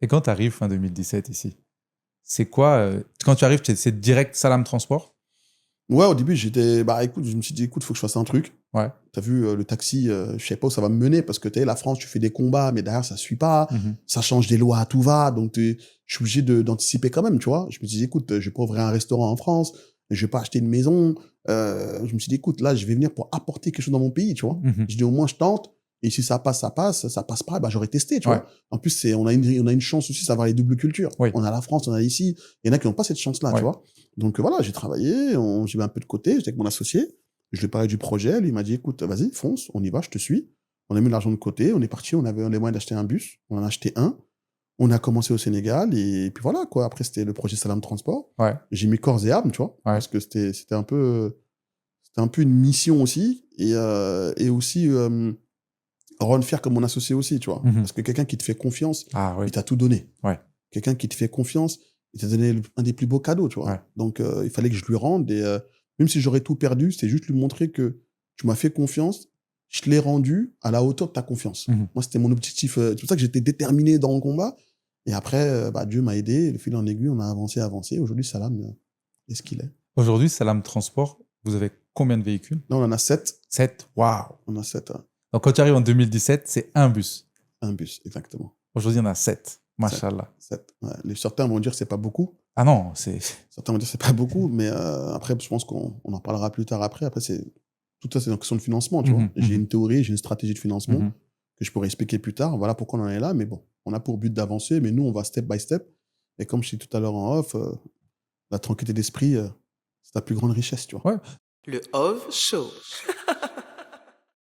Et quand tu arrives fin 2017 ici, c'est quoi quand tu arrives, c'est direct Salam Transport? Ouais, au début, écoute, je me suis dit, écoute, faut que je fasse un truc. Ouais. T'as vu, le taxi, je sais pas où ça va me mener parce que tu sais, la France, tu fais des combats, mais derrière, ça suit pas. Mhm. Ça change des lois à tout va. Donc, je suis obligé d'anticiper quand même, tu vois. Je me suis dit, écoute, je vais pas ouvrir un restaurant en France. Je vais pas acheter une maison. Je me suis dit, écoute, là, je vais venir pour apporter quelque chose dans mon pays, tu vois. Mhm. Je dis, au moins, je tente. Et si ça passe, ça passe. Ça passe pas, bah, j'aurais testé, tu Ouais. vois. En plus, on a une chance aussi d'avoir les doubles cultures. Oui. On a la France, on a ici. Il y en a qui n'ont pas cette chance-là, Ouais. tu vois. Donc, voilà, j'ai travaillé. J'ai mis un peu de côté. J'étais avec mon associé. Je lui ai parlé du projet, lui il m'a dit écoute, vas-y, fonce, on y va, je te suis. On a mis l'argent de côté, on est parti, on avait les moyens d'acheter un bus, on en a acheté un. On a commencé au Sénégal et puis voilà quoi. Après c'était le projet Salam Transport. Ouais. J'ai mis corps et âme, tu vois, Ouais. parce que c'était un peu une mission aussi et aussi rendre fier comme mon associé aussi, tu vois, Mhm. parce que quelqu'un qui te fait confiance, Ah oui. il t'a tout donné. Ouais. Quelqu'un qui te fait confiance, il t'a donné un des plus beaux cadeaux, tu vois. Ouais. Donc, il fallait que je lui rende. Et même si j'aurais tout perdu, c'est juste lui montrer que tu m'as fait confiance, je te l'ai rendu à la hauteur de ta confiance. Mhm. Moi, c'était mon objectif. C'est pour ça que j'étais déterminé dans le combat. Et après, Dieu m'a aidé. Le fil en aiguille, on a avancé. Aujourd'hui, Salam est ce qu'il est. Aujourd'hui, Salam Transport, vous avez combien de véhicules? Là, on en a 7. 7. Waouh. On a 7. Donc quand tu arrives en 2017, c'est un bus. Un bus, exactement. Aujourd'hui, on a 7. 7. Machallah. 7. Ouais. Certains vont dire que c'est pas beaucoup. Ah non, c'est... Certains vont dire que c'est pas beaucoup, mais après, je pense qu'on en parlera plus tard après. Après, tout ça, c'est une question de financement, tu vois. J'ai une théorie, j'ai une stratégie de financement que je pourrais expliquer plus tard. Voilà pourquoi on en est là, mais bon, on a pour but d'avancer, mais nous, on va step by step. Et comme je dis tout à l'heure en off, la tranquillité d'esprit, c'est la plus grande richesse, tu vois. Ouais. Le OV Show.